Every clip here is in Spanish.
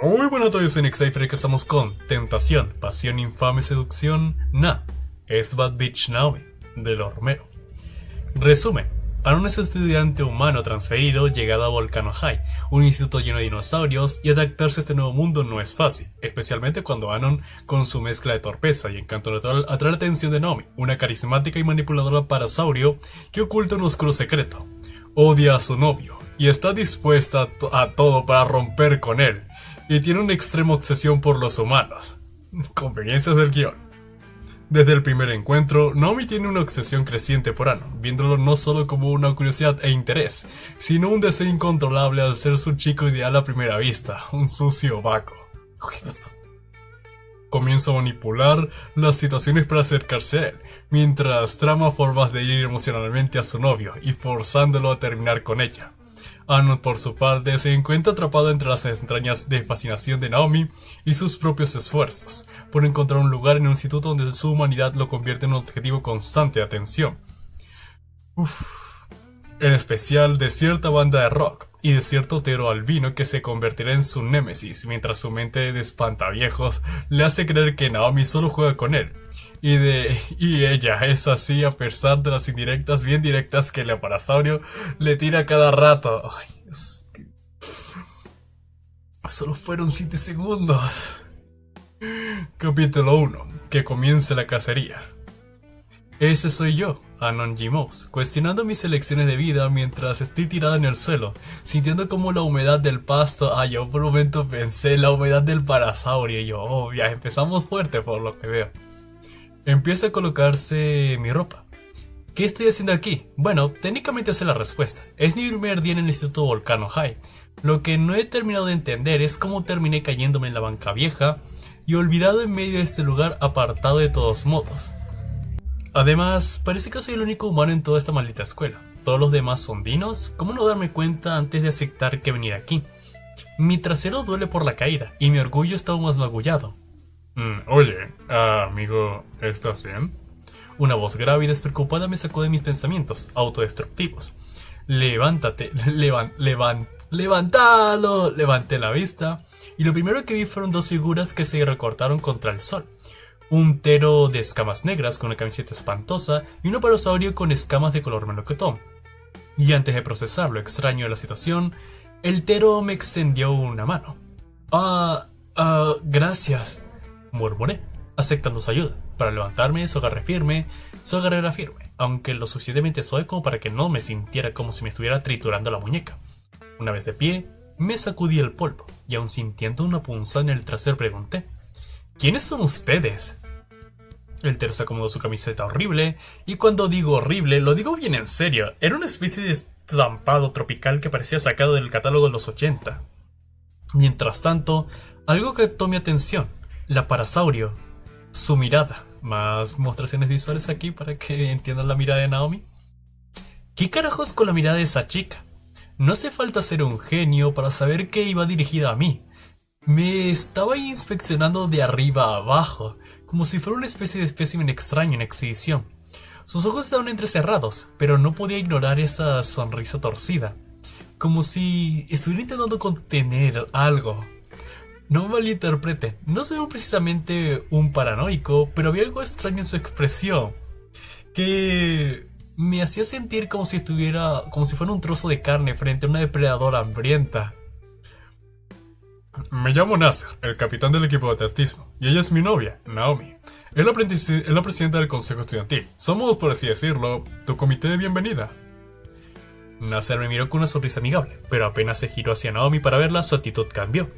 Muy buenas a todos en Xcypher, que estamos con Tentación, Pasión, Infame, Seducción, es Bad Bitch Naomi, de los Romero. Resumen: Anon es un estudiante humano transferido llegado a Volcano High, un instituto lleno de dinosaurios, y adaptarse a este nuevo mundo no es fácil, especialmente cuando Anon, con su mezcla de torpeza y encanto natural, atrae la atención de Naomi, una carismática y manipuladora parasaurio que oculta un oscuro secreto. Odia a su novio, y está dispuesta a todo para romper con él, y tiene una extrema obsesión por los humanos. Conveniencias del guión. Desde el primer encuentro, Naomi tiene una obsesión creciente por Anon, viéndolo no solo como una curiosidad e interés, sino un deseo incontrolable al ser su chico ideal a primera vista, un sucio vaco. Comienza a manipular las situaciones para acercarse a él, mientras trama formas de ir emocionalmente a su novio y forzándolo a terminar con ella. Anon, por su parte, se encuentra atrapado entre las entrañas de fascinación de Naomi y sus propios esfuerzos por encontrar un lugar en un instituto donde su humanidad lo convierte en un objetivo constante de atención. En especial de cierta banda de rock y de cierto hetero albino que se convertirá en su némesis mientras su mente de espantaviejos le hace creer que Naomi solo juega con él. Y ella es así a pesar de las indirectas bien directas que el aparasaurio le tira cada rato. Ay, Dios. Solo fueron 7 segundos. Capítulo 1. Que comience la cacería. Ese soy yo, Anon Gmos, cuestionando mis elecciones de vida mientras estoy tirada en el suelo, sintiendo como la humedad del pasto. Yo por un momento pensé la humedad del parasaurio y yo, ya empezamos fuerte por lo que veo. Empieza a colocarse mi ropa. ¿Qué estoy haciendo aquí? Bueno, técnicamente sé la respuesta. Es mi primer día en el Instituto Volcano High. Lo que no he terminado de entender es cómo terminé cayéndome en la banca vieja y olvidado en medio de este lugar apartado de todos modos. Además, parece que soy el único humano en toda esta maldita escuela. Todos los demás son dinos. ¿Cómo no darme cuenta antes de aceptar que venir aquí? Mi trasero duele por la caída y mi orgullo está aún más magullado. Oye, amigo, ¿estás bien? Una voz grave y despreocupada me sacó de mis pensamientos autodestructivos. Levántate, levántalo. Levanté la vista y lo primero que vi fueron dos figuras que se recortaron contra el sol. Un tero de escamas negras con una camiseta espantosa y un parasaurio con escamas de color melocotón. Y antes de procesar lo extraño de la situación, el tero me extendió una mano. Gracias, murmuré, aceptando su ayuda. Para levantarme, su agarre era firme, aunque lo suficientemente suave como para que no me sintiera como si me estuviera triturando la muñeca. Una vez de pie, me sacudí el polvo, y aún sintiendo una punzada en el trasero pregunté: ¿quiénes son ustedes? El tero se acomodó su camiseta horrible, y cuando digo horrible, lo digo bien en serio. Era una especie de estampado tropical que parecía sacado del catálogo de los 80. Mientras tanto, algo captó mi atención: la parasaurio. Su mirada. Más mostraciones visuales aquí para que entiendan la mirada de Naomi. ¿Qué carajos con la mirada de esa chica? No hace falta ser un genio para saber que iba dirigida a mí. Me estaba inspeccionando de arriba a abajo, como si fuera una especie de espécimen extraño en exhibición. Sus ojos estaban entrecerrados, pero no podía ignorar esa sonrisa torcida, como si estuviera intentando contener algo. No me malinterprete, no soy precisamente un paranoico, pero había algo extraño en su expresión que me hacía sentir como si fuera un trozo de carne frente a una depredadora hambrienta. Me llamo Nasser, el capitán del equipo de atletismo, y ella es mi novia, Naomi. Es la presidenta del consejo estudiantil. Somos, por así decirlo, tu comité de bienvenida. Nasser me miró con una sonrisa amigable, pero apenas se giró hacia Naomi para verla, su actitud cambió.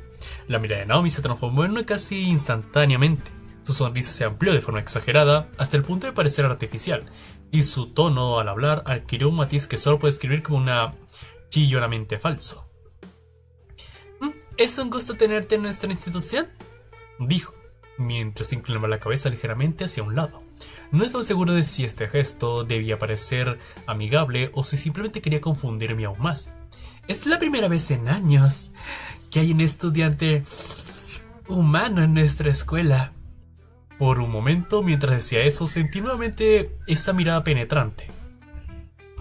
La mirada de Naomi se transformó en una casi instantáneamente. Su sonrisa se amplió de forma exagerada hasta el punto de parecer artificial, y su tono al hablar adquirió un matiz que solo puede describir como una chillonamente falso. «Es un gusto tenerte en nuestra institución», dijo, mientras inclinaba la cabeza ligeramente hacia un lado. No estaba seguro de si este gesto debía parecer amigable o si simplemente quería confundirme aún más. «Es la primera vez en años que hay un estudiante humano en nuestra escuela». Por un momento, mientras decía eso, sentí nuevamente esa mirada penetrante.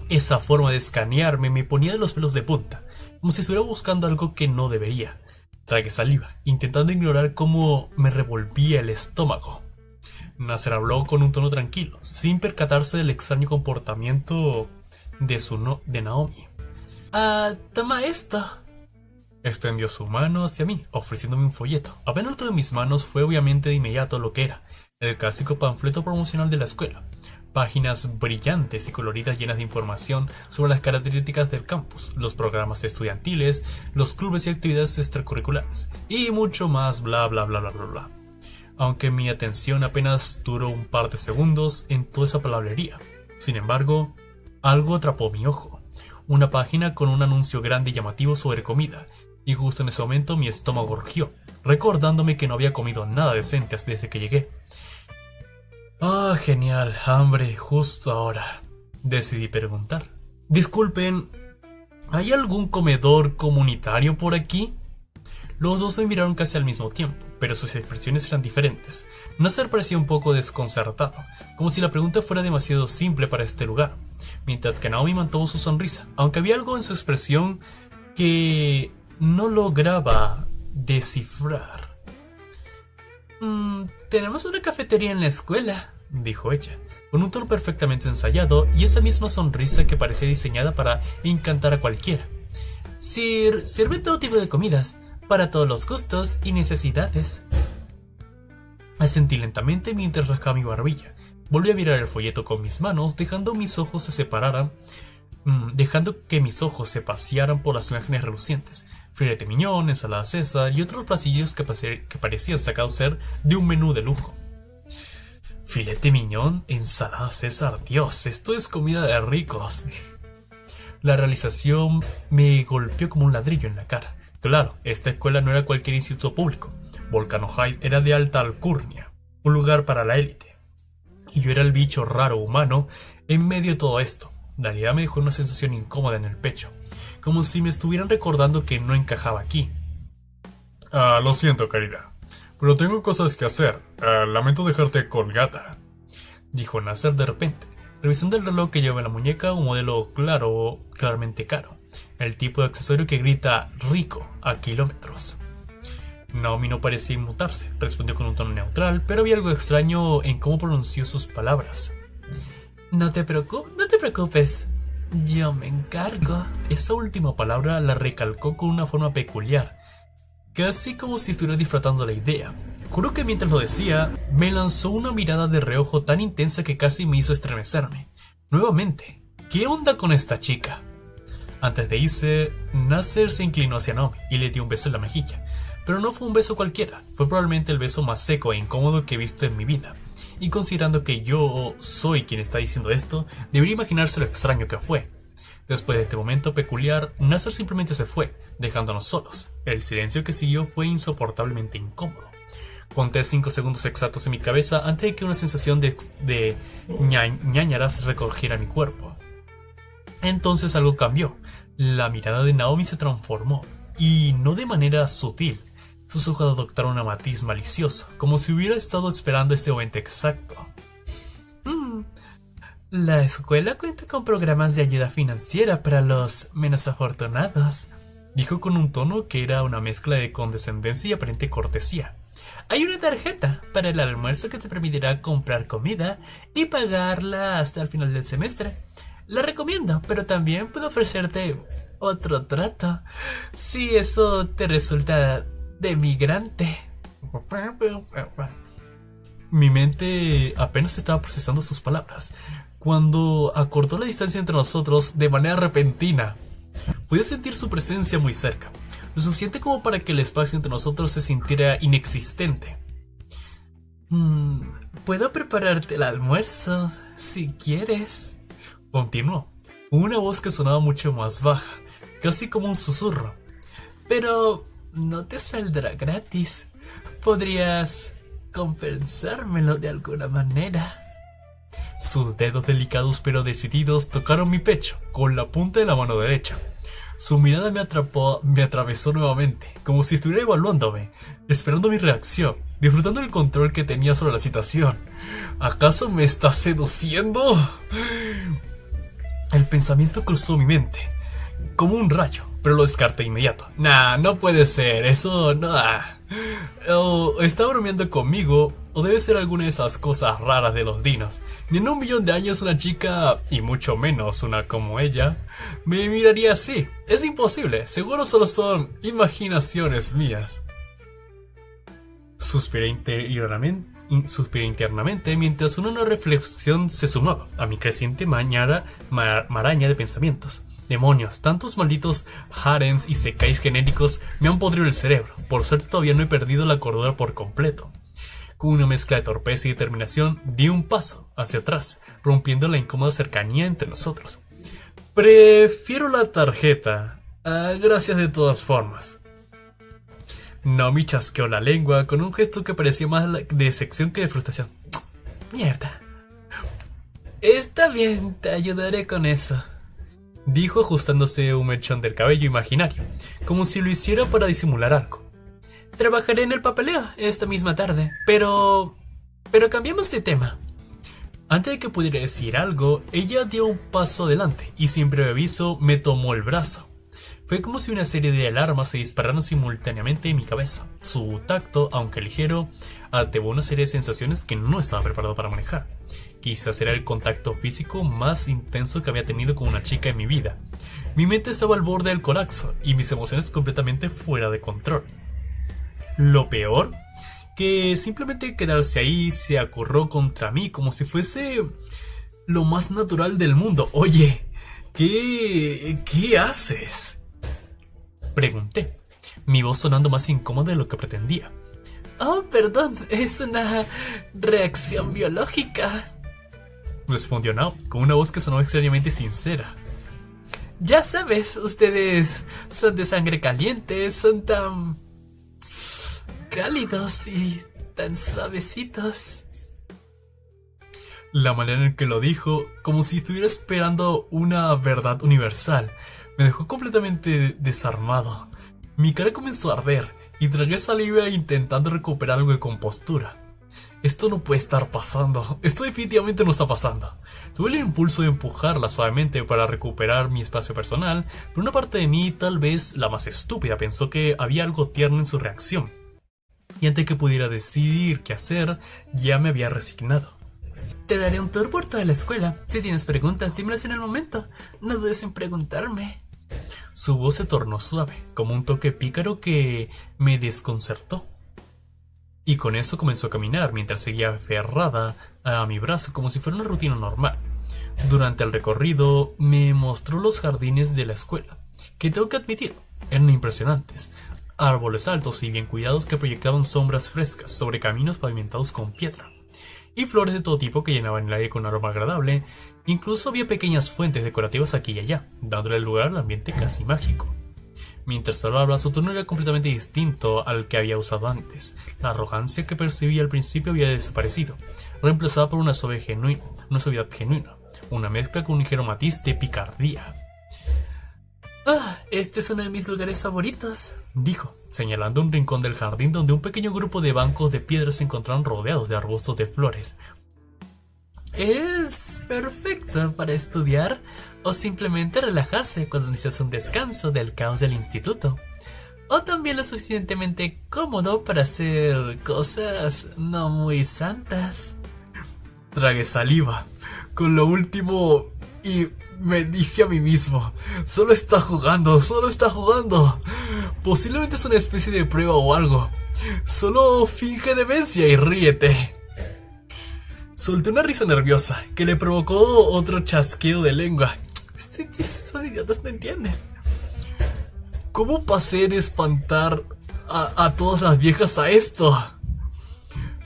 Esa forma de escanearme me ponía de los pelos de punta, como si estuviera buscando algo que no debería. Tragué saliva, intentando ignorar cómo me revolvía el estómago. Nasser habló con un tono tranquilo, sin percatarse del extraño comportamiento de Naomi. Toma esto. Extendió su mano hacia mí, ofreciéndome un folleto. Apenas lo tuve en mis manos, fue obviamente de inmediato lo que era: el clásico panfleto promocional de la escuela. Páginas brillantes y coloridas llenas de información sobre las características del campus, los programas estudiantiles, los clubes y actividades extracurriculares, y mucho más bla bla bla bla bla bla. Aunque mi atención apenas duró un par de segundos en toda esa palabrería. Sin embargo, algo atrapó mi ojo. Una página con un anuncio grande y llamativo sobre comida, y justo en ese momento mi estómago rugió, recordándome que no había comido nada decente desde que llegué. Genial, hambre justo ahora. Decidí preguntar. Disculpen, ¿hay algún comedor comunitario por aquí? Los dos me miraron casi al mismo tiempo, pero sus expresiones eran diferentes. Nasser parecía un poco desconcertado, como si la pregunta fuera demasiado simple para este lugar, mientras que Naomi mantuvo su sonrisa, aunque había algo en su expresión que no lograba descifrar. Tenemos una cafetería en la escuela, dijo ella, con un tono perfectamente ensayado y esa misma sonrisa que parecía diseñada para encantar a cualquiera. Sirve todo tipo de comidas, para todos los gustos y necesidades. Asentí lentamente mientras rascaba mi barbilla. Volví a mirar el folleto con mis manos, dejando que mis ojos se pasearan por las imágenes relucientes. Filete miñón, ensalada César y otros platillos que parecían sacados ser de un menú de lujo. Filete miñón, ensalada César, Dios, esto es comida de ricos. La realización me golpeó como un ladrillo en la cara. Claro, esta escuela no era cualquier instituto público. Volcano High era de alta alcurnia, un lugar para la élite. Y yo era el bicho raro humano en medio de todo esto. La realidad me dejó una sensación incómoda en el pecho, como si me estuvieran recordando que no encajaba aquí. Lo siento, querida, pero tengo cosas que hacer. Lamento dejarte colgada, dijo Nasser de repente, revisando el reloj que lleva en la muñeca, un modelo claramente caro. El tipo de accesorio que grita rico a kilómetros. Naomi no parecía inmutarse, respondió con un tono neutral, pero había algo extraño en cómo pronunció sus palabras. No te preocupes, yo me encargo. Esa última palabra la recalcó con una forma peculiar, casi como si estuviera disfrutando la idea. Juro que mientras lo decía, me lanzó una mirada de reojo tan intensa que casi me hizo estremecerme. Nuevamente, ¿qué onda con esta chica? Antes de irse, Nasser se inclinó hacia Naomi y le dio un beso en la mejilla. Pero no fue un beso cualquiera, fue probablemente el beso más seco e incómodo que he visto en mi vida. Y considerando que yo soy quien está diciendo esto, debería imaginarse lo extraño que fue. Después de este momento peculiar, Nasser simplemente se fue, dejándonos solos. El silencio que siguió fue insoportablemente incómodo. Conté 5 segundos exactos en mi cabeza antes de que una sensación de ñáñaras recogiera mi cuerpo. Entonces algo cambió. La mirada de Naomi se transformó, y no de manera sutil. Sus ojos adoptaron un matiz malicioso, como si hubiera estado esperando este momento exacto. La escuela cuenta con programas de ayuda financiera para los menos afortunados, dijo con un tono que era una mezcla de condescendencia y aparente cortesía. Hay una tarjeta para el almuerzo que te permitirá comprar comida y pagarla hasta el final del semestre. La recomiendo, pero también puedo ofrecerte otro trato, si eso te resulta denigrante. Mi mente apenas estaba procesando sus palabras cuando acortó la distancia entre nosotros de manera repentina. Podía sentir su presencia muy cerca, lo suficiente como para que el espacio entre nosotros se sintiera inexistente. Puedo prepararte el almuerzo, si quieres, continuó, con una voz que sonaba mucho más baja, casi como un susurro. Pero no te saldrá gratis. Podrías compensármelo de alguna manera. Sus dedos delicados pero decididos tocaron mi pecho con la punta de la mano derecha. Su mirada me atravesó nuevamente, como si estuviera evaluándome, esperando mi reacción, disfrutando del control que tenía sobre la situación. ¿Acaso me está seduciendo? El pensamiento cruzó mi mente como un rayo, pero lo descarté de inmediato. Nah, no puede ser, eso no. O está bromeando conmigo, o debe ser alguna de esas cosas raras de los dinos. Ni en 1 millón de años una chica, y mucho menos una como ella, me miraría así. Es imposible, seguro solo son imaginaciones mías. Suspiré internamente mientras una reflexión se sumaba a mi creciente maraña de pensamientos. Demonios, tantos malditos harems y sekais genéricos me han podrido el cerebro. Por suerte todavía no he perdido la cordura por completo. Con una mezcla de torpeza y determinación, di un paso hacia atrás, rompiendo la incómoda cercanía entre nosotros. Prefiero la tarjeta. Gracias de todas formas. Naomi chasqueó la lengua con un gesto que parecía más de decepción que de frustración. Mierda. Está bien, te ayudaré con eso, dijo ajustándose un mechón del cabello imaginario, como si lo hiciera para disimular algo. Trabajaré en el papeleo esta misma tarde, pero cambiemos de tema. Antes de que pudiera decir algo, ella dio un paso adelante y sin previo aviso me tomó el brazo. Fue como si una serie de alarmas se dispararan simultáneamente en mi cabeza. Su tacto, aunque ligero, activó una serie de sensaciones que no estaba preparado para manejar. Quizás era el contacto físico más intenso que había tenido con una chica en mi vida. Mi mente estaba al borde del colapso y mis emociones completamente fuera de control. Lo peor, que simplemente quedarse ahí se acurró contra mí como si fuese lo más natural del mundo. Oye, ¿qué haces?, pregunté, mi voz sonando más incómoda de lo que pretendía. Oh, perdón, es una reacción biológica, respondió Nao, con una voz que sonó extrañamente sincera. Ya sabes, ustedes son de sangre caliente, son tan cálidos y tan suavecitos. La manera en que lo dijo, como si estuviera esperando una verdad universal, me dejó completamente desarmado. Mi cara comenzó a arder y tragué saliva intentando recuperar algo de compostura. Esto no puede estar pasando. Esto definitivamente no está pasando. Tuve el impulso de empujarla suavemente para recuperar mi espacio personal, pero una parte de mí, tal vez la más estúpida, pensó que había algo tierno en su reacción. Y antes que pudiera decidir qué hacer, ya me había resignado. Te daré un tour por toda la escuela. Si tienes preguntas, dímelas en el momento. No dudes en preguntarme. Su voz se tornó suave, como un toque pícaro que me desconcertó. Y con eso comenzó a caminar mientras seguía aferrada a mi brazo como si fuera una rutina normal. Durante el recorrido me mostró los jardines de la escuela, que tengo que admitir, eran impresionantes. Árboles altos y bien cuidados que proyectaban sombras frescas sobre caminos pavimentados con piedra. Y flores de todo tipo que llenaban el aire con un aroma agradable. Incluso había pequeñas fuentes decorativas aquí y allá, dándole lugar al ambiente casi mágico. Mientras hablaba, su tono era completamente distinto al que había usado antes. La arrogancia que percibía al principio había desaparecido, reemplazada por una suavidad genuina, una mezcla con un ligero matiz de picardía. Este es uno de mis lugares favoritos, dijo, señalando un rincón del jardín donde un pequeño grupo de bancos de piedra se encontraban rodeados de arbustos de flores. Es perfecto para estudiar o simplemente relajarse cuando necesitas un descanso del caos del instituto. O también lo suficientemente cómodo para hacer cosas no muy santas. Tragué saliva con lo último y me dije a mí mismo, solo está jugando. Posiblemente es una especie de prueba o algo. Solo finge demencia y ríete. Solté una risa nerviosa que le provocó otro chasqueo de lengua. Esos idiotas no entienden. ¿Cómo pasé de espantar a todas las viejas a esto?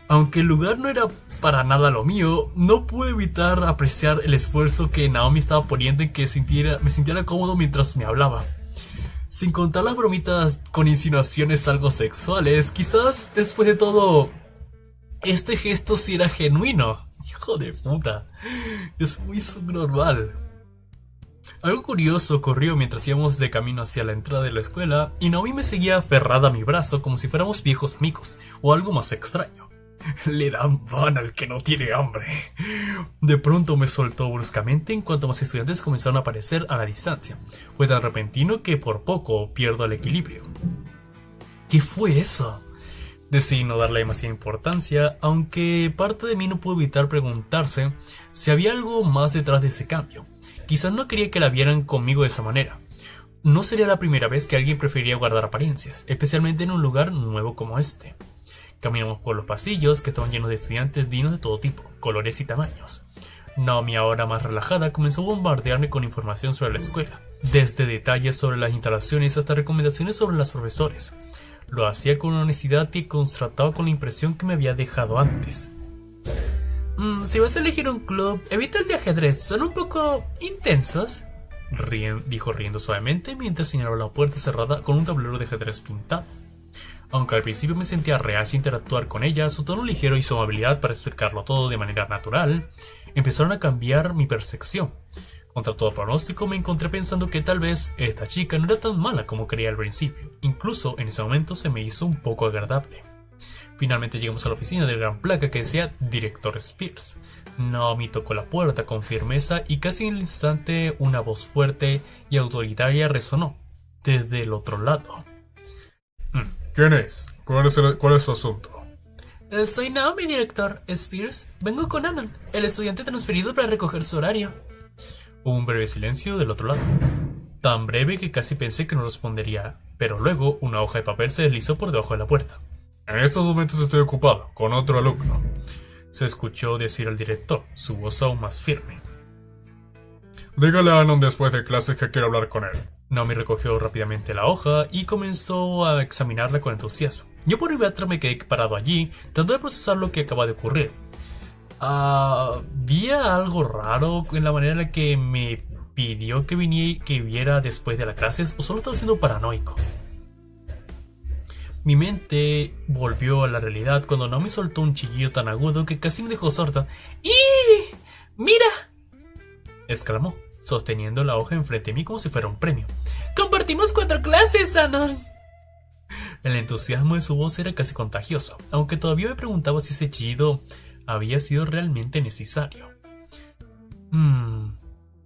Aunque el lugar no era para nada lo mío, no pude evitar apreciar el esfuerzo que Naomi estaba poniendo en que me sintiera cómodo mientras me hablaba. Sin contar las bromitas con insinuaciones algo sexuales, quizás después de todo, este gesto sí era genuino. Hijo de puta, es muy subnormal. Algo curioso ocurrió mientras íbamos de camino hacia la entrada de la escuela y Naomi me seguía aferrada a mi brazo como si fuéramos viejos amigos o algo más extraño. Le dan pan al que no tiene hambre. De pronto me soltó bruscamente en cuanto más estudiantes comenzaron a aparecer a la distancia. Fue tan repentino que por poco pierdo el equilibrio. ¿Qué fue eso? Decidí no darle demasiada importancia, aunque parte de mí no pudo evitar preguntarse si había algo más detrás de ese cambio. Quizás no quería que la vieran conmigo de esa manera. No sería la primera vez que alguien preferiría guardar apariencias, especialmente en un lugar nuevo como este. Caminamos por los pasillos que estaban llenos de estudiantes dignos de todo tipo, colores y tamaños. Naomi, ahora más relajada, comenzó a bombardearme con información sobre la escuela, desde detalles sobre las instalaciones hasta recomendaciones sobre los profesores. Lo hacía con una honestidad que contrastaba con la impresión que me había dejado antes. Si vas a elegir un club, evita el de ajedrez, son un poco intensos, dijo riendo suavemente mientras señalaba la puerta cerrada con un tablero de ajedrez pintado. Aunque al principio me sentía reacio a interactuar con ella, su tono ligero y su amabilidad para explicarlo todo de manera natural empezaron a cambiar mi percepción. Contra todo pronóstico, me encontré pensando que tal vez esta chica no era tan mala como creía al principio. Incluso en ese momento se me hizo un poco agradable. Finalmente llegamos a la oficina de la gran placa que decía Director Spears. Naomi tocó la puerta con firmeza y casi en el instante una voz fuerte y autoritaria resonó desde el otro lado. ¿Quién es? ¿Cuál es su asunto? Soy Naomi, Director Spears. Vengo con Anon, el estudiante transferido para recoger su horario. Hubo un breve silencio del otro lado, tan breve que casi pensé que no respondería, pero luego una hoja de papel se deslizó por debajo de la puerta. En estos momentos estoy ocupado, con otro alumno. Se escuchó decir al director, su voz aún más firme. Dígale a Anon después de clases que quiero hablar con él. Naomi recogió rápidamente la hoja y comenzó a examinarla con entusiasmo. Yo por el teatro me quedé parado allí, tratando de procesar lo que acaba de ocurrir. Había algo raro en la manera en la que me pidió que viera después de las clases, o solo estaba siendo paranoico. Mi mente volvió a la realidad cuando Naomi soltó un chillido tan agudo que casi me dejó sorda. ¡Y! ¡Mira!, exclamó, sosteniendo la hoja enfrente de mí como si fuera un premio. ¡Compartimos 4 clases, Anon! El entusiasmo de su voz era casi contagioso, aunque todavía me preguntaba si ese chillido había sido realmente necesario.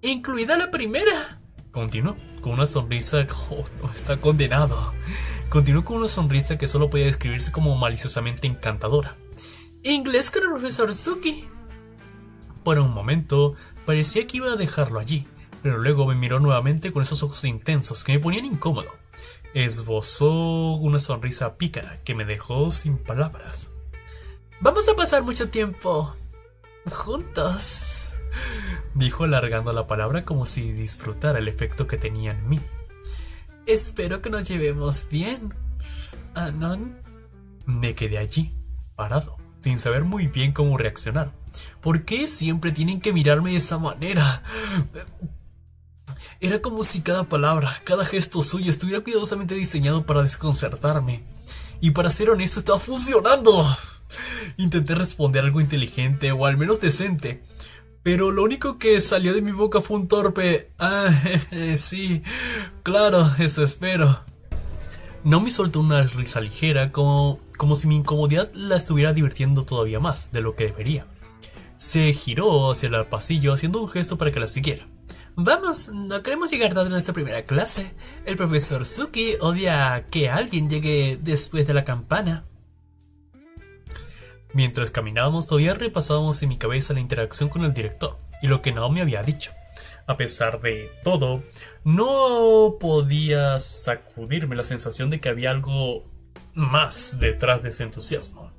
Incluida la primera. Continuó con una sonrisa. Oh, no, está condenado. Continuó con una sonrisa que solo podía describirse como maliciosamente encantadora. Inglés con el profesor Suki. Por un momento parecía que iba a dejarlo allí, pero luego me miró nuevamente con esos ojos intensos que me ponían incómodo. Esbozó una sonrisa pícara que me dejó sin palabras. Vamos a pasar mucho tiempo juntos, dijo alargando la palabra como si disfrutara el efecto que tenía en mí. Espero que nos llevemos bien, Anon. Me quedé allí, parado, sin saber muy bien cómo reaccionar. ¿Por qué siempre tienen que mirarme de esa manera? Era como si cada palabra, cada gesto suyo estuviera cuidadosamente diseñado para desconcertarme. Y para ser honesto, estaba funcionando. Intenté responder algo inteligente o al menos decente, pero lo único que salió de mi boca fue un torpe sí, claro, eso espero. No me soltó una risa ligera, como si mi incomodidad la estuviera divirtiendo todavía más de lo que debería. Se giró hacia el pasillo haciendo un gesto para que la siguiera. Vamos, no queremos llegar tarde a nuestra primera clase. El profesor Suki odia que alguien llegue después de la campana. Mientras caminábamos, todavía repasábamos en mi cabeza la interacción con el director y lo que Naomi había dicho. A pesar de todo, no podía sacudirme la sensación de que había algo más detrás de ese entusiasmo.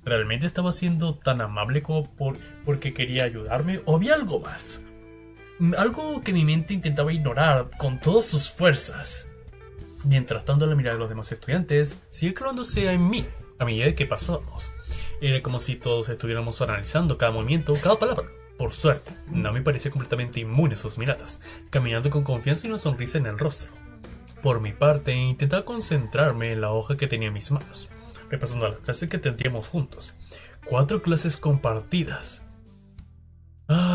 ¿Realmente estaba siendo tan amable como porque quería ayudarme? ¿O había algo más? Algo que mi mente intentaba ignorar con todas sus fuerzas. Mientras tanto, la mirada de los demás estudiantes sigue clavándose en mí a medida de que pasábamos. Era como si todos estuviéramos analizando cada movimiento, cada palabra. Por suerte, no me parecía completamente inmune a sus miradas, caminando con confianza y una sonrisa en el rostro. Por mi parte, intentaba concentrarme en la hoja que tenía en mis manos, repasando las clases que tendríamos juntos. 4 clases compartidas.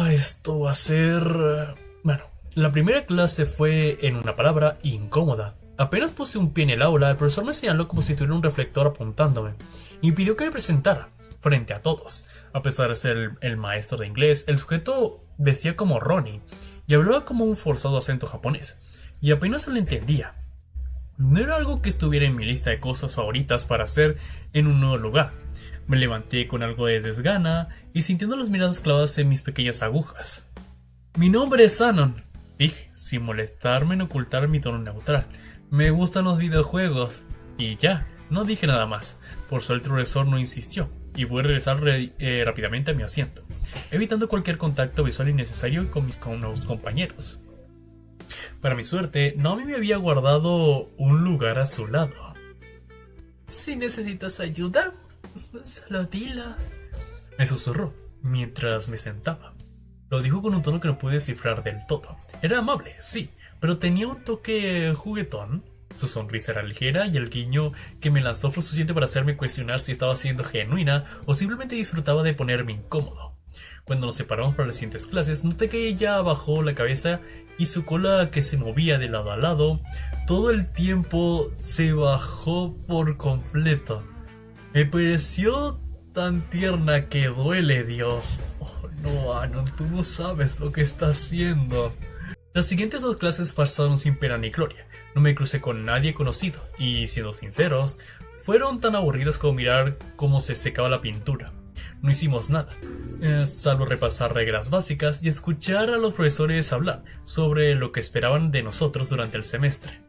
Esto va a ser... Bueno, la primera clase fue, en una palabra, incómoda. Apenas puse un pie en el aula, el profesor me señaló como si tuviera un reflector apuntándome y pidió que me presentara. frente a todos. A pesar de ser el maestro de inglés, el sujeto vestía como Ronnie y hablaba como un forzado acento japonés, y apenas se le entendía. No era algo que estuviera en mi lista de cosas favoritas para hacer en un nuevo lugar. Me levanté con algo de desgana y sintiendo las miradas clavadas en mis pequeñas agujas. «Mi nombre es Anon», dije, sin molestarme en ocultar mi tono neutral. «Me gustan los videojuegos». Y ya, no dije nada más. Por suerte el profesor no insistió y voy a regresar rápidamente a mi asiento, evitando cualquier contacto visual innecesario con mis nuevos compañeros. Para mi suerte, Naomi me había guardado un lugar a su lado. Si necesitas ayuda, solo dilo, me susurró mientras me sentaba. Lo dijo con un tono que no pude descifrar del todo. Era amable, sí, pero tenía un toque juguetón. Su sonrisa era ligera y el guiño que me lanzó fue suficiente para hacerme cuestionar si estaba siendo genuina o simplemente disfrutaba de ponerme incómodo. Cuando nos separamos para las siguientes clases, noté que ella bajó la cabeza y su cola, que se movía de lado a lado, todo el tiempo se bajó por completo. Me pareció tan tierna que duele, Dios. Oh no, Anon, tú no sabes lo que está haciendo. Las siguientes 2 clases pasaron sin pena ni gloria. No me crucé con nadie conocido y, siendo sinceros, fueron tan aburridas como mirar cómo se secaba la pintura. No hicimos nada, salvo repasar reglas básicas y escuchar a los profesores hablar sobre lo que esperaban de nosotros durante el semestre.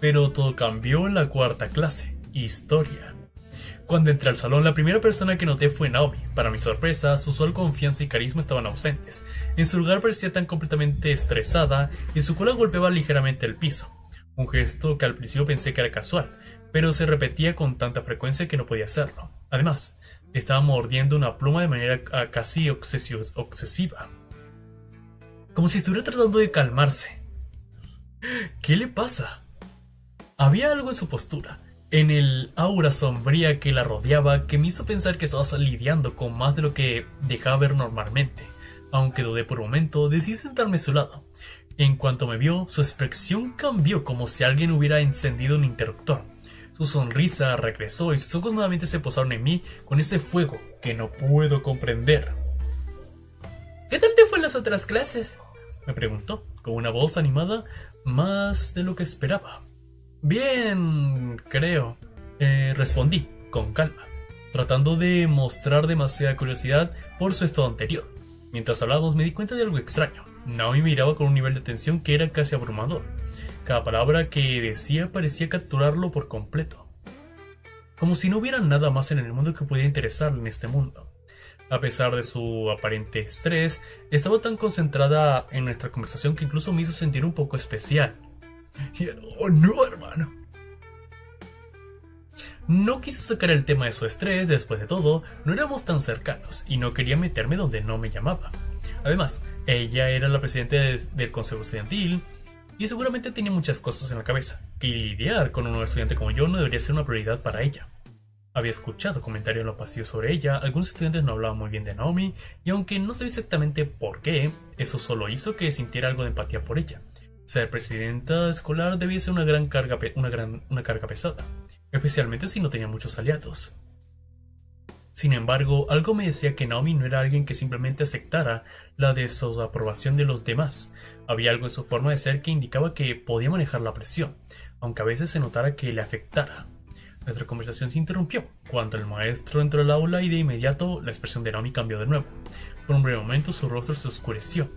Pero todo cambió en la 4ª clase, Historia. Cuando entré al salón, la primera persona que noté fue Naomi. Para mi sorpresa, su usual confianza y carisma estaban ausentes. En su lugar parecía tan completamente estresada y su cola golpeaba ligeramente el piso. Un gesto que al principio pensé que era casual, pero se repetía con tanta frecuencia que no podía hacerlo. Además, estaba mordiendo una pluma de manera casi obsesiva, como si estuviera tratando de calmarse. ¿Qué le pasa? Había algo en su postura, en el aura sombría que la rodeaba, que me hizo pensar que estaba lidiando con más de lo que dejaba ver normalmente. Aunque dudé por un momento, decidí sentarme a su lado. En cuanto me vio, su expresión cambió como si alguien hubiera encendido un interruptor. Su sonrisa regresó y sus ojos nuevamente se posaron en mí con ese fuego que no puedo comprender. ¿Qué tal te fue en las otras clases?, me preguntó, con una voz animada más de lo que esperaba. Bien, creo, respondí con calma, tratando de mostrar demasiada curiosidad por su estado anterior. Mientras hablábamos me di cuenta de algo extraño. Naomi miraba con un nivel de tensión que era casi abrumador. Cada palabra que decía parecía capturarlo por completo, como si no hubiera nada más en el mundo que pudiera interesarle en este mundo. A pesar de su aparente estrés, estaba tan concentrada en nuestra conversación que incluso me hizo sentir un poco especial. ¡Oh no, hermano! No quiso sacar el tema de su estrés. Después de todo, no éramos tan cercanos y no quería meterme donde no me llamaba. Además, ella era la presidenta del consejo estudiantil y seguramente tenía muchas cosas en la cabeza, y lidiar con un nuevo estudiante como yo no debería ser una prioridad para ella. Había escuchado comentarios en los pasillos sobre ella. Algunos estudiantes no hablaban muy bien de Naomi, y aunque no sabía exactamente por qué, eso solo hizo que sintiera algo de empatía por ella. Ser presidenta escolar debía ser una carga pesada, especialmente si no tenía muchos aliados. Sin embargo, algo me decía que Naomi no era alguien que simplemente aceptara la desaprobación de los demás. Había algo en su forma de ser que indicaba que podía manejar la presión, aunque a veces se notara que le afectara. Nuestra conversación se interrumpió cuando el maestro entró al aula y de inmediato la expresión de Naomi cambió de nuevo. Por un breve momento su rostro se oscureció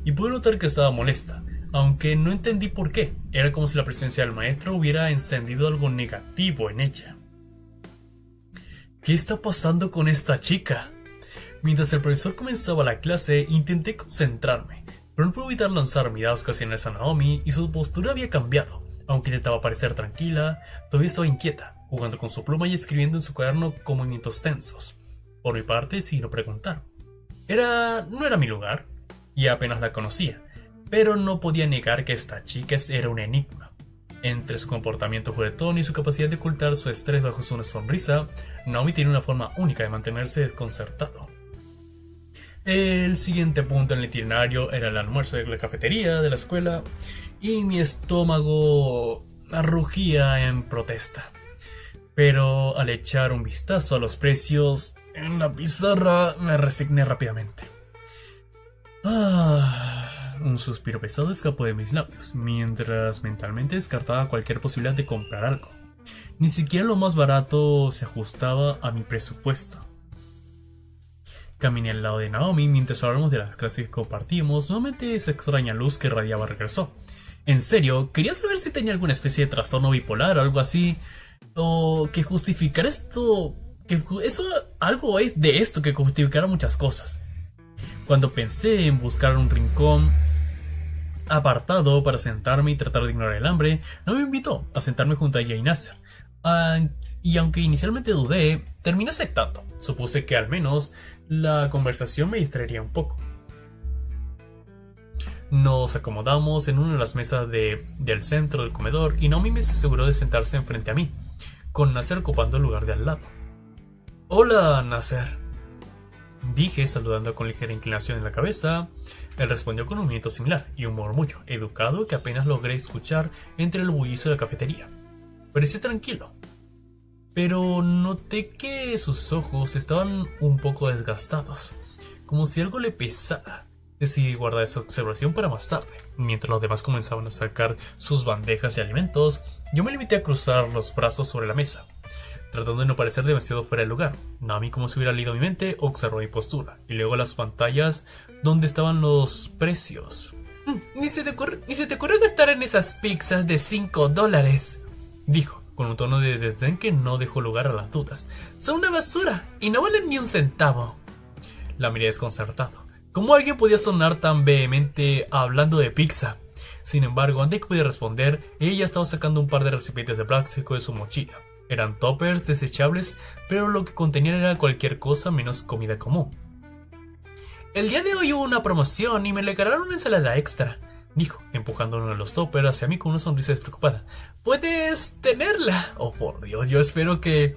y pude notar que estaba molesta, aunque no entendí por qué. Era como si la presencia del maestro hubiera encendido algo negativo en ella. ¿Qué está pasando con esta chica? Mientras el profesor comenzaba la clase, intenté concentrarme, pero no pude evitar lanzar miradas ocasionales a Naomi y su postura había cambiado. Aunque intentaba parecer tranquila, todavía estaba inquieta, jugando con su pluma y escribiendo en su cuaderno con movimientos tensos. Por mi parte, decidí no preguntar. No era mi lugar, y apenas la conocía, pero no podía negar que esta chica era un enigma. Entre su comportamiento juguetón y su capacidad de ocultar su estrés bajo una sonrisa, Naomi tiene una forma única de mantenerse desconcertado. El siguiente punto en el itinerario era el almuerzo de la cafetería de la escuela, y mi estómago rugía en protesta. Pero al echar un vistazo a los precios en la pizarra me resigné rápidamente. Un suspiro pesado escapó de mis labios, mientras mentalmente descartaba cualquier posibilidad de comprar algo. Ni siquiera lo más barato se ajustaba a mi presupuesto. Caminé al lado de Naomi mientras hablábamos de las clases que compartíamos. Nuevamente esa extraña luz que radiaba regresó. En serio, quería saber si tenía alguna especie de trastorno bipolar o algo así. O que justificara esto. Que eso, algo es de esto que justificara muchas cosas. Cuando pensé en buscar un rincón apartado para sentarme y tratar de ignorar el hambre, no me invitó a sentarme junto a ella y Nasser. Y aunque inicialmente dudé, terminé aceptando. Supuse que al menos la conversación me distraería un poco. Nos acomodamos en una de las mesas del centro del comedor y Naomi me aseguró de sentarse enfrente a mí, con Nasser ocupando el lugar de al lado. «Hola, Nasser», dije saludando con ligera inclinación en la cabeza. Él respondió con un movimiento similar y un murmullo educado que apenas logré escuchar entre el bullicio de la cafetería. Parecía tranquilo, pero noté que sus ojos estaban un poco desgastados, como si algo le pesara. Decidí guardar esa observación para más tarde. Mientras los demás comenzaban a sacar sus bandejas y alimentos, yo me limité a cruzar los brazos sobre la mesa, tratando de no parecer demasiado fuera de lugar. Naomi, como si hubiera leído mi mente, observó mi postura, y luego las pantallas donde estaban los precios. Ni se te ocurre gastar en esas pizzas de $5, dijo, con un tono de desdén que no dejó lugar a las dudas. Son una basura y no valen ni un centavo. La miré desconcertado. ¿Cómo alguien podía sonar tan vehemente hablando de pizza? Sin embargo, antes que pudiera responder, ella estaba sacando un par de recipientes de plástico de su mochila. Eran toppers desechables, pero lo que contenían era cualquier cosa menos comida común. El día de hoy hubo una promoción y me regalaron una ensalada extra, dijo, empujando uno de los toppers hacia mí con una sonrisa despreocupada. ¿Puedes tenerla? Oh, por Dios, yo espero que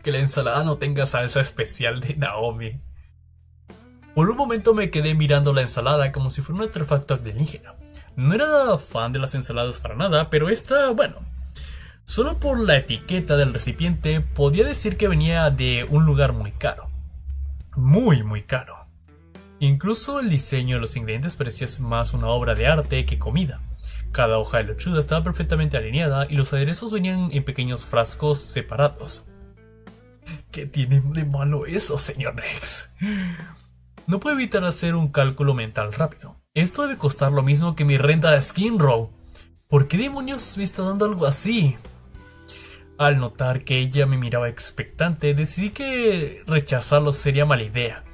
la ensalada no tenga salsa especial de Naomi. Por un momento me quedé mirando la ensalada como si fuera un artefacto alienígena. No era fan de las ensaladas para nada, pero esta, bueno, solo por la etiqueta del recipiente podía decir que venía de un lugar muy caro. Muy, muy caro. Incluso el diseño de los ingredientes parecía más una obra de arte que comida. Cada hoja de lechuga estaba perfectamente alineada y los aderezos venían en pequeños frascos separados. ¿Qué tiene de malo eso, señor Rex? No puedo evitar hacer un cálculo mental rápido. Esto debe costar lo mismo que mi renta de Skin Row. ¿Por qué demonios me está dando algo así? Al notar que ella me miraba expectante, decidí que rechazarlo sería mala idea.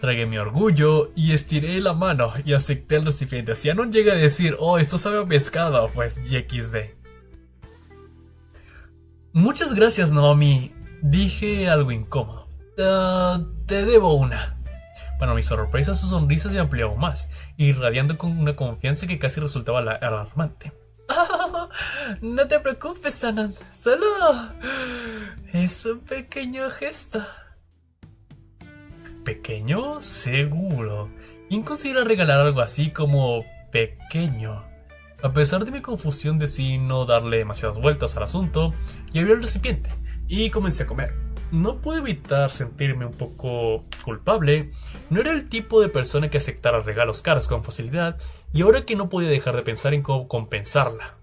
Tragué mi orgullo y estiré la mano y acepté el recipiente. Así ya no llega a decir, oh, esto sabe a pescado, pues YXD. Muchas gracias, Naomi, dije algo incómodo. Te debo una. Para mi sorpresa, su sonrisa se amplió aún más, irradiando con una confianza que casi resultaba alarmante. Oh, no te preocupes, Anand. Solo es un pequeño gesto. ¿Pequeño? Seguro. ¿Quién considera regalar algo así como pequeño? A pesar de mi confusión decidí no darle demasiadas vueltas al asunto y abrí el recipiente y comencé a comer. No pude evitar sentirme un poco culpable. No era el tipo de persona que aceptara regalos caros con facilidad, y ahora que no podía dejar de pensar en cómo compensarla.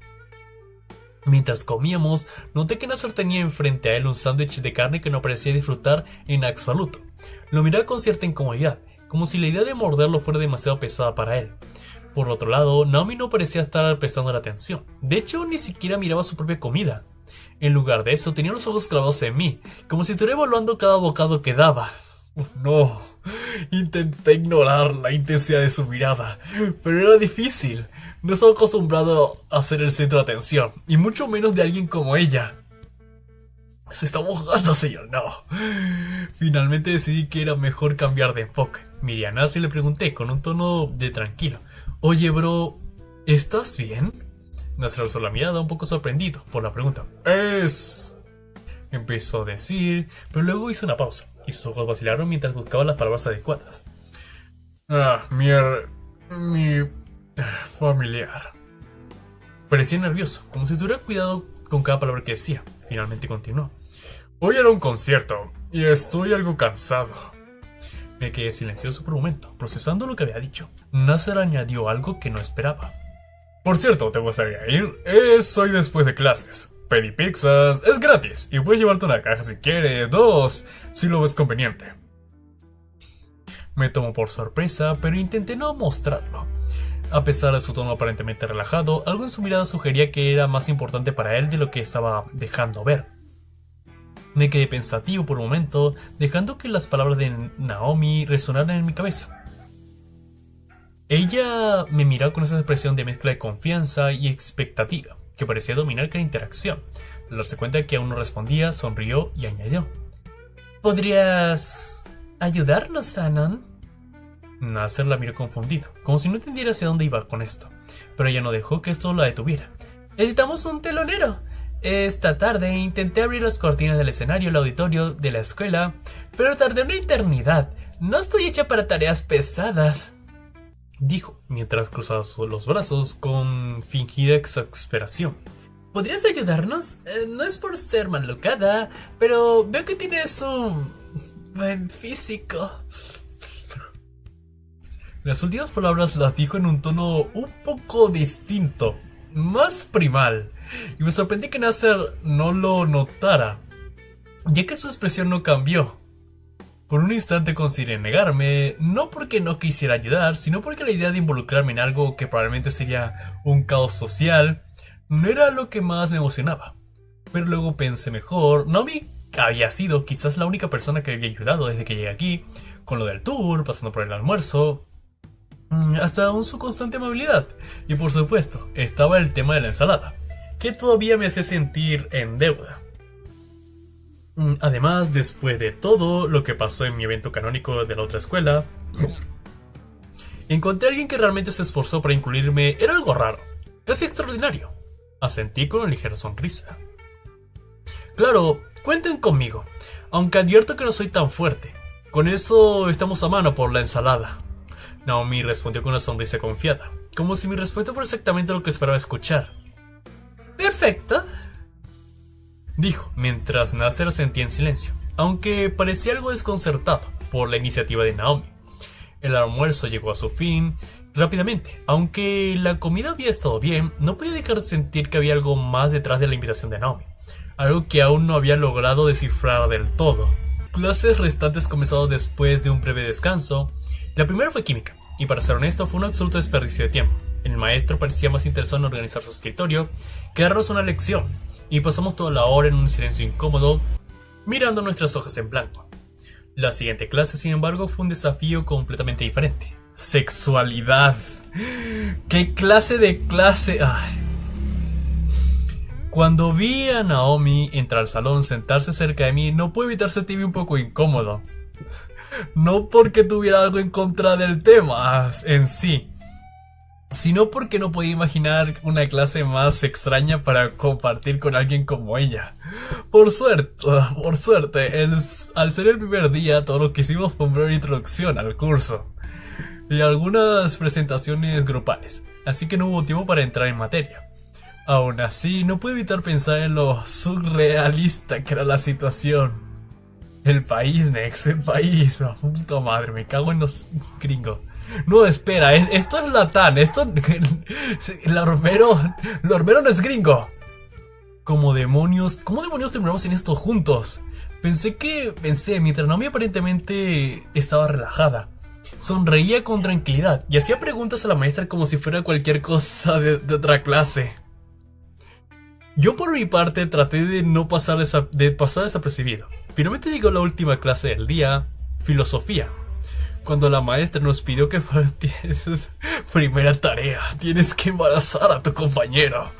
Mientras comíamos, noté que Nasser tenía enfrente a él un sándwich de carne que no parecía disfrutar en absoluto. Lo miraba con cierta incomodidad, como si la idea de morderlo fuera demasiado pesada para él. Por otro lado, Naomi no parecía estar prestando la atención. De hecho, ni siquiera miraba su propia comida. En lugar de eso, tenía los ojos clavados en mí, como si estuviera evaluando cada bocado que daba. No, intenté ignorar la intensidad de su mirada, pero era difícil. No estaba acostumbrado a ser el centro de atención, y mucho menos de alguien como ella. Se está mojando, señor, no. Finalmente decidí que era mejor cambiar de enfoque. Miré a Nasser y le pregunté con un tono de tranquilo. Oye, bro, ¿estás bien? Nasser alzó la mirada un poco sorprendido por la pregunta. Empezó a decir, pero luego hizo una pausa y sus ojos vacilaron mientras buscaba las palabras adecuadas. Mi familiar. Parecía nervioso, como si tuviera cuidado con cada palabra que decía. Finalmente continuó. Hoy era un concierto y estoy algo cansado. Me quedé silencioso por un momento, procesando lo que había dicho. Nasser añadió algo que no esperaba. Por cierto, ¿te gustaría ir? Soy después de clases. Pedí pizzas, es gratis y puedes llevarte una caja si quieres, 2, si lo ves conveniente. Me tomó por sorpresa, pero intenté no mostrarlo. A pesar de su tono aparentemente relajado, algo en su mirada sugería que era más importante para él de lo que estaba dejando ver. Me quedé pensativo por un momento, dejando que las palabras de Naomi resonaran en mi cabeza. Ella me miró con esa expresión de mezcla de confianza y expectativa, que parecía dominar cada interacción. Al darse cuenta de que aún no respondía, sonrió y añadió: ¿Podrías ayudarnos, Anon? Nasser la miró confundido, como si no entendiera hacia dónde iba con esto, pero ella no dejó que esto la detuviera. Necesitamos un telonero. Esta tarde intenté abrir las cortinas del escenario del auditorio de la escuela, pero tardé una eternidad. No estoy hecha para tareas pesadas, dijo, mientras cruzaba los brazos con fingida exasperación. ¿Podrías ayudarnos? No es por ser malocada, pero veo que tienes un buen físico. Las últimas palabras las dijo en un tono un poco distinto, más primal, y me sorprendí que Nasser no lo notara, ya que su expresión no cambió. Por un instante consideré negarme, no porque no quisiera ayudar, sino porque la idea de involucrarme en algo que probablemente sería un caos social no era lo que más me emocionaba. Pero luego pensé mejor. Naomi había sido quizás la única persona que había ayudado desde que llegué aquí, con lo del tour, pasando por el almuerzo, hasta aún su constante amabilidad. Y por supuesto, estaba el tema de la ensalada, que todavía me hacía sentir en deuda. Además, después de todo lo que pasó en mi evento canónico de la otra escuela, encontré a alguien que realmente se esforzó para incluirme. Era algo raro, casi extraordinario. Asentí con una ligera sonrisa. Claro, cuenten conmigo, aunque advierto que no soy tan fuerte. Con eso estamos a mano por la ensalada. Naomi respondió con una sonrisa confiada, como si mi respuesta fuera exactamente lo que esperaba escuchar. Perfecto, dijo, mientras Nasser asentía en silencio, aunque parecía algo desconcertado por la iniciativa de Naomi. El almuerzo llegó a su fin rápidamente. Aunque la comida había estado bien, no podía dejar de sentir que había algo más detrás de la invitación de Naomi, algo que aún no había logrado descifrar del todo. Clases restantes comenzaron después de un breve descanso. La primera fue química, y para ser honesto fue un absoluto desperdicio de tiempo. El maestro parecía más interesado en organizar su escritorio que darnos una lección, y pasamos toda la hora en un silencio incómodo, mirando nuestras hojas en blanco. La siguiente clase, sin embargo, fue un desafío completamente diferente. Sexualidad. ¿Qué clase de clase? Ay. Cuando vi a Naomi entrar al salón, sentarse cerca de mí, no pude evitar sentirme un poco incómodo. No porque tuviera algo en contra del tema en sí, sino porque no podía imaginar una clase más extraña para compartir con alguien como ella. Por suerte, al ser el primer día, todo lo que hicimos fue una breve introducción al curso y algunas presentaciones grupales, así que no hubo tiempo para entrar en materia. Aún así, no pude evitar pensar en lo surrealista que era la situación. El país, Nex, el país. Oh, puta madre, me cago en los gringos. No, espera, esto es Latán, Lormero no es gringo. ¿Cómo demonios terminamos en esto juntos? Pensé, mientras Naomi aparentemente estaba relajada, sonreía con tranquilidad y hacía preguntas a la maestra como si fuera cualquier cosa de otra clase. Yo por mi parte traté de no pasar desapercibido. Finalmente llegó la última clase del día, filosofía. Cuando la maestra nos pidió que tienes primera tarea, tienes que embarazar a tu compañero.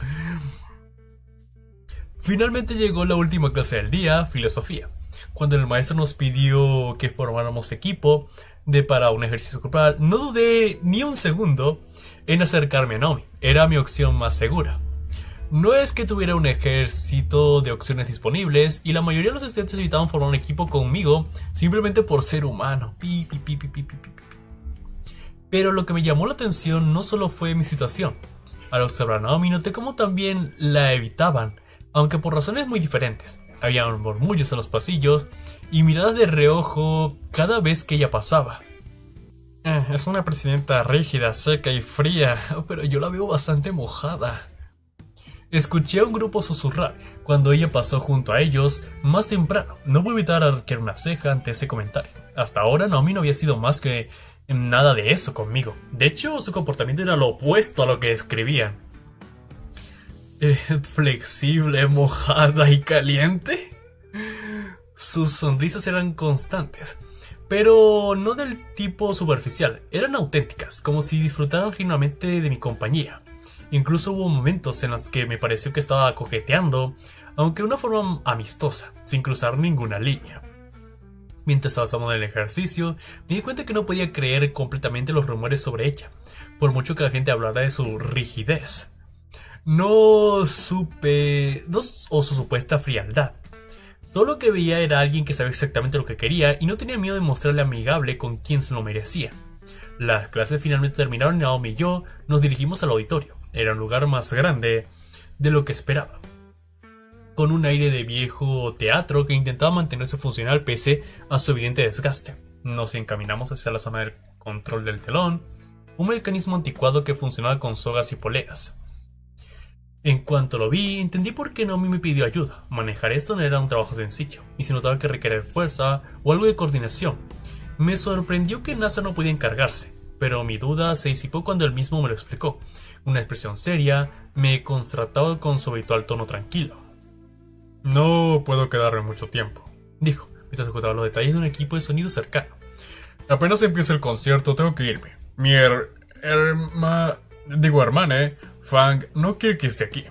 Finalmente llegó la última clase del día, filosofía. Cuando el maestro nos pidió que formáramos equipo para un ejercicio grupal, no dudé ni un segundo en acercarme a Naomi. Era mi opción más segura. No es que tuviera un ejército de opciones disponibles y la mayoría de los estudiantes evitaban formar un equipo conmigo simplemente por ser humano. Pero lo que me llamó la atención no solo fue mi situación. Al observar a Naomi noté cómo también la evitaban, aunque por razones muy diferentes. Había murmullos en los pasillos y miradas de reojo cada vez que ella pasaba. Es una presidenta rígida, seca y fría, pero yo la veo bastante mojada. Escuché a un grupo susurrar cuando ella pasó junto a ellos más temprano. No pude evitar arquear una ceja ante ese comentario. Hasta ahora Naomi no había sido más que nada de eso conmigo. De hecho, su comportamiento era lo opuesto a lo que escribían. Flexible, mojada y caliente. Sus sonrisas eran constantes, pero no del tipo superficial. Eran auténticas, como si disfrutaran genuinamente de mi compañía. Incluso hubo momentos en los que me pareció que estaba coqueteando, aunque de una forma amistosa, sin cruzar ninguna línea. Mientras avanzamos en el ejercicio, me di cuenta que no podía creer completamente los rumores sobre ella, por mucho que la gente hablara de su rigidez. O su supuesta frialdad. Todo lo que veía era alguien que sabía exactamente lo que quería y no tenía miedo de mostrarle amigable con quien se lo merecía. Las clases finalmente terminaron y Naomi y yo nos dirigimos al auditorio. Era un lugar más grande de lo que esperaba, con un aire de viejo teatro que intentaba mantenerse funcional pese a su evidente desgaste. Nos encaminamos hacia la zona del control del telón, un mecanismo anticuado que funcionaba con sogas y poleas. En cuanto lo vi, entendí por qué Naomi me pidió ayuda. Manejar esto no era un trabajo sencillo, y se notaba que requería fuerza o algo de coordinación. Me sorprendió que NASA no podía encargarse, pero mi duda se disipó cuando él mismo me lo explicó. Una expresión seria me contrastaba con su habitual tono tranquilo. No puedo quedarme mucho tiempo, dijo, mientras ejecutaba los detalles de un equipo de sonido cercano. Apenas empieza el concierto, tengo que irme. Mi hermana, Fang, no quiere que esté aquí.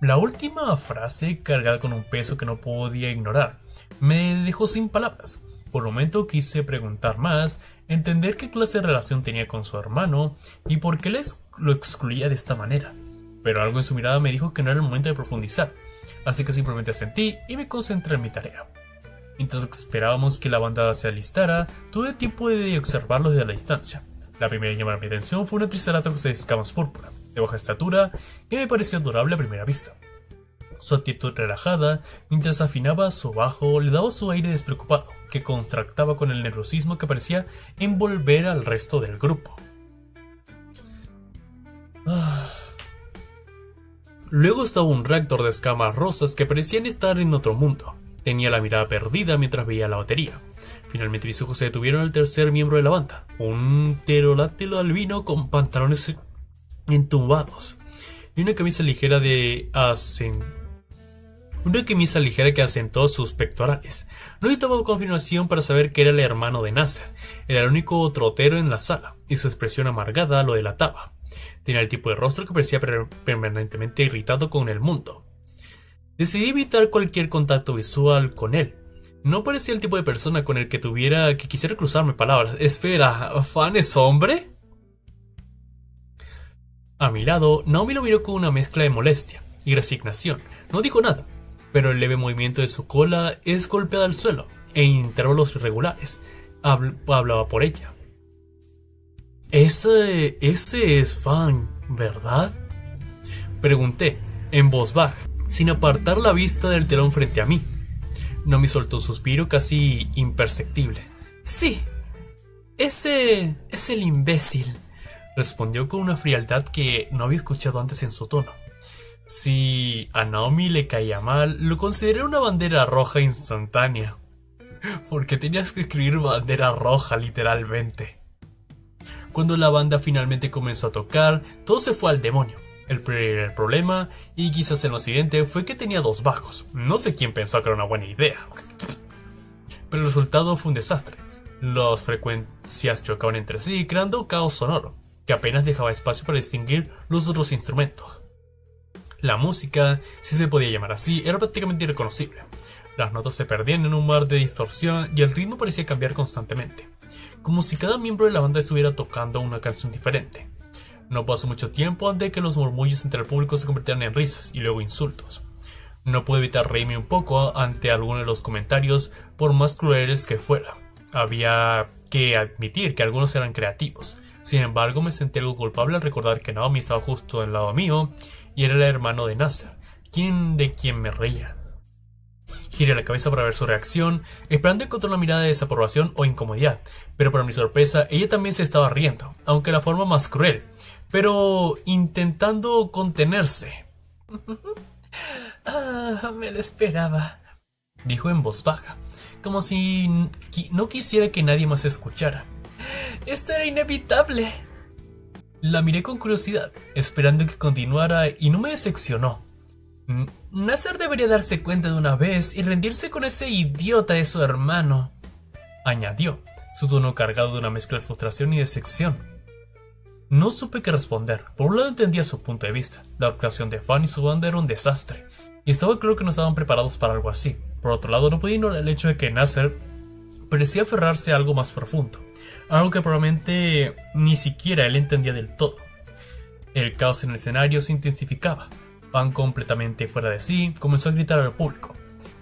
La última frase, cargada con un peso que no podía ignorar, me dejó sin palabras. Por un momento quise preguntar más, entender qué clase de relación tenía con su hermano y por qué lo excluía de esta manera. Pero algo en su mirada me dijo que no era el momento de profundizar, así que simplemente asentí y me concentré en mi tarea. Mientras esperábamos que la banda se alistara, tuve tiempo de observarlos desde la distancia. La primera en llamar mi atención fue una triceratops de escamas púrpura, de baja estatura, que me pareció adorable a primera vista. Su actitud relajada, mientras afinaba su bajo, le daba su aire despreocupado, que contrastaba con el nerviosismo que parecía envolver al resto del grupo. Luego estaba un raptor de escamas rosas que parecían estar en otro mundo. Tenía la mirada perdida mientras veía la batería. Finalmente mis ojos se detuvieron al tercer miembro de la banda, un pterodáctilo albino con pantalones entumbados y una camisa ligera que asentó sus pectorales. No necesitaba confirmación para saber que era el hermano de NASA. Era el único trotero en la sala, y su expresión amargada lo delataba. Tenía el tipo de rostro que parecía permanentemente irritado con el mundo. Decidí evitar cualquier contacto visual con él. No parecía el tipo de persona con el que quisiera cruzarme palabras. Espera, ¿Fan es hombre? A mi lado, Naomi lo miró con una mezcla de molestia y resignación. No dijo nada, pero el leve movimiento de su cola es golpeada al suelo, e intervalos irregulares. Hablaba por ella. Ese es Fan, ¿verdad? Pregunté, en voz baja, sin apartar la vista del telón frente a mí. Naomi soltó un suspiro casi imperceptible. Sí, ese es el imbécil, respondió con una frialdad que no había escuchado antes en su tono. Si a Naomi le caía mal, lo consideré una bandera roja instantánea. Porque tenías que escribir bandera roja literalmente. Cuando la banda finalmente comenzó a tocar, todo se fue al demonio. El problema, y quizás en lo siguiente, fue que tenía dos bajos. No sé quién pensó que era una buena idea, pero el resultado fue un desastre. Las frecuencias chocaban entre sí, creando un caos sonoro, que apenas dejaba espacio para distinguir los otros instrumentos. La música, si se podía llamar así, era prácticamente irreconocible. Las notas se perdían en un mar de distorsión y el ritmo parecía cambiar constantemente, como si cada miembro de la banda estuviera tocando una canción diferente. No pasó mucho tiempo antes de que los murmullos entre el público se convirtieran en risas y luego insultos. No pude evitar reírme un poco ante algunos de los comentarios, por más crueles que fueran. Había que admitir que algunos eran creativos. Sin embargo, me sentí algo culpable al recordar que Naomi estaba justo al lado mío y era el hermano de NASA, de quien me reía. Giré la cabeza para ver su reacción, esperando encontrar una mirada de desaprobación o incomodidad, pero para mi sorpresa, ella también se estaba riendo, aunque de la forma más cruel, pero intentando contenerse. Me lo esperaba, dijo en voz baja, como si no quisiera que nadie más escuchara. Esto era inevitable. La miré con curiosidad, esperando que continuara, y no me decepcionó. Nasser debería darse cuenta de una vez y rendirse con ese idiota de su hermano, añadió, su tono cargado de una mezcla de frustración y decepción. No supe qué responder. Por un lado entendía su punto de vista. La actuación de Fan y su banda era un desastre, y estaba claro que no estaban preparados para algo así. Por otro lado, no podía ignorar el hecho de que Nasser parecía aferrarse a algo más profundo, algo que probablemente ni siquiera él entendía del todo. El caos en el escenario se intensificaba. Fan, completamente fuera de sí, comenzó a gritar al público,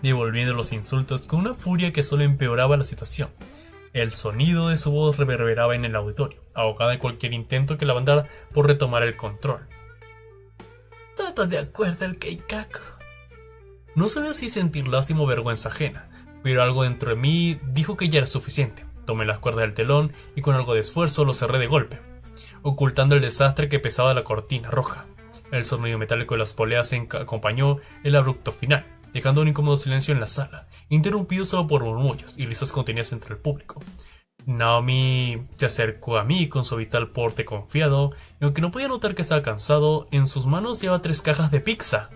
devolviendo los insultos con una furia que solo empeoraba la situación. El sonido de su voz reverberaba en el auditorio, ahogada en cualquier intento que la banda por retomar el control. Todo de acuerdo al Keikaku. No sabía si sentir lástima o vergüenza ajena, pero algo dentro de mí dijo que ya era suficiente. Tomé las cuerdas del telón y con algo de esfuerzo lo cerré de golpe, ocultando el desastre que pesaba la cortina roja. El sonido metálico de las poleas acompañó el abrupto final, dejando un incómodo silencio en la sala, interrumpido solo por murmullos y risas contenidas entre el público. Naomi se acercó a mí con su habitual porte confiado, y aunque no podía notar que estaba cansado, en sus manos llevaba 3 cajas de pizza,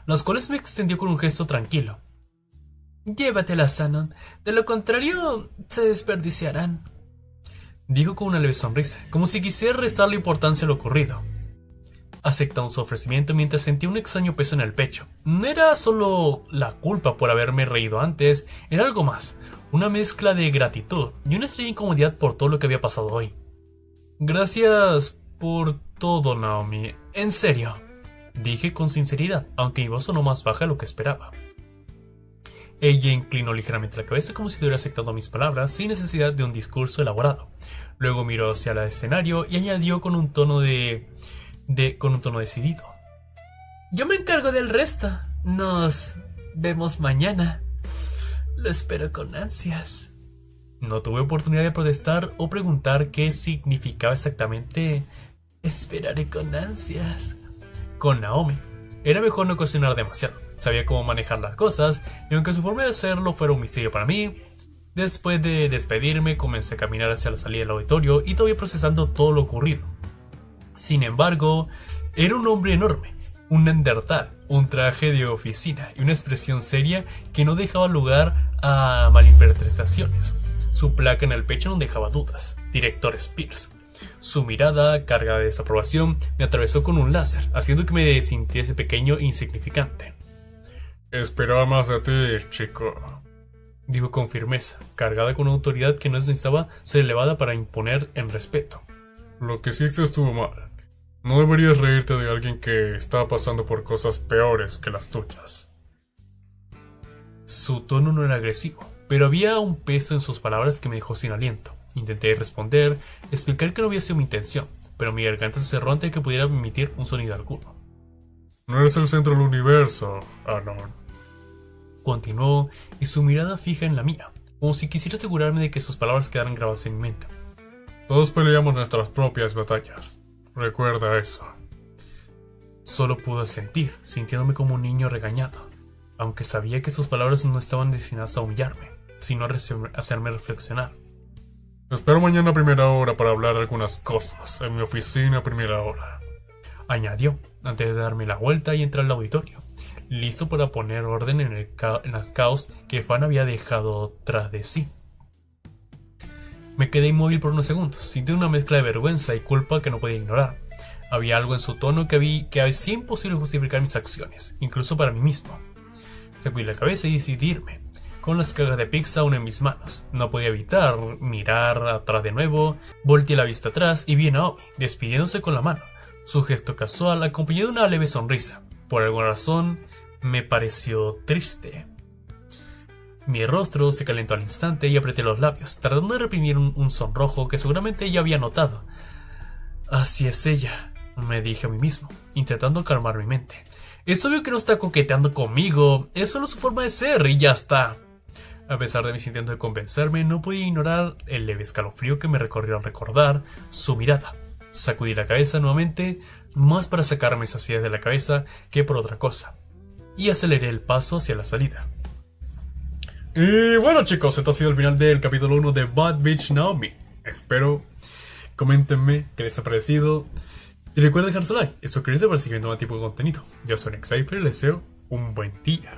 las cuales me extendió con un gesto tranquilo. Llévatelas, Shannon, de lo contrario se desperdiciarán, dijo con una leve sonrisa, como si quisiera restar la importancia de lo ocurrido. Aceptando su ofrecimiento mientras sentía un extraño peso en el pecho. No era solo la culpa por haberme reído antes, era algo más, una mezcla de gratitud y una extraña incomodidad por todo lo que había pasado hoy. Gracias por todo, Naomi, en serio, dije con sinceridad, aunque mi voz sonó más baja de lo que esperaba. Ella inclinó ligeramente la cabeza como si estuviera aceptando mis palabras sin necesidad de un discurso elaborado. Luego miró hacia el escenario y añadió con un tono decidido. Yo me encargo del resto. Nos vemos mañana. Lo espero con ansias. No tuve oportunidad de protestar o preguntar qué significaba exactamente esperaré con ansias. Con Naomi era mejor no cuestionar demasiado. Sabía cómo manejar las cosas, y aunque su forma de hacerlo fuera un misterio para mí, después de despedirme comencé a caminar hacia la salida del auditorio y todavía procesando todo lo ocurrido. Sin embargo, era un hombre enorme, un neandertal, un traje de oficina y una expresión seria que no dejaba lugar a malinterpretaciones. Su placa en el pecho no dejaba dudas. Director Spears. Su mirada, cargada de desaprobación, me atravesó con un láser, haciendo que me sintiese pequeño e insignificante. Esperaba más de ti, chico, dijo con firmeza, cargada con una autoridad que no necesitaba ser elevada para imponer en respeto. Lo que hiciste estuvo mal. No deberías reírte de alguien que está pasando por cosas peores que las tuyas. Su tono no era agresivo, pero había un peso en sus palabras que me dejó sin aliento. Intenté responder, explicar que no había sido mi intención, pero mi garganta se cerró antes de que pudiera emitir un sonido alguno. No eres el centro del universo, Anon. Continuó, y su mirada fija en la mía, como si quisiera asegurarme de que sus palabras quedaran grabadas en mi mente. Todos peleamos nuestras propias batallas. Recuerda eso. Solo pude sentir, sintiéndome como un niño regañado, aunque sabía que sus palabras no estaban destinadas a humillarme, sino a hacerme reflexionar. Te espero mañana a primera hora para hablar algunas cosas, en mi oficina a primera hora, añadió, antes de darme la vuelta y entrar al auditorio, listo para poner orden en el caos que Fan había dejado tras de sí. Me quedé inmóvil por unos segundos, sintiendo una mezcla de vergüenza y culpa que no podía ignorar. Había algo en su tono que hacía imposible justificar mis acciones, incluso para mí mismo. Sacudí la cabeza y decidí irme, con las cajas de pizza aún en mis manos. No podía evitar mirar atrás de nuevo. Volteé la vista atrás y vi a Naomi, despidiéndose con la mano. Su gesto casual acompañado de una leve sonrisa. Por alguna razón, me pareció triste. Mi rostro se calentó al instante y apreté los labios, tratando de reprimir un sonrojo que seguramente ella había notado. Así es ella, me dije a mí mismo, intentando calmar mi mente. Es obvio que no está coqueteando conmigo, es solo su forma de ser y ya está. A pesar de mis intentos de convencerme, no podía ignorar el leve escalofrío que me recorrió al recordar su mirada. Sacudí la cabeza nuevamente, más para sacarme esas ideas de la cabeza que por otra cosa, y aceleré el paso hacia la salida. Y bueno chicos, esto ha sido el final del capítulo 1 de Bad Bitch Naomi. Espero, coméntenme qué les ha parecido. Y recuerden dejar su like y suscribirse para seguir nuevo tipo de contenido. Yo soy Nexcypher y les deseo un buen día.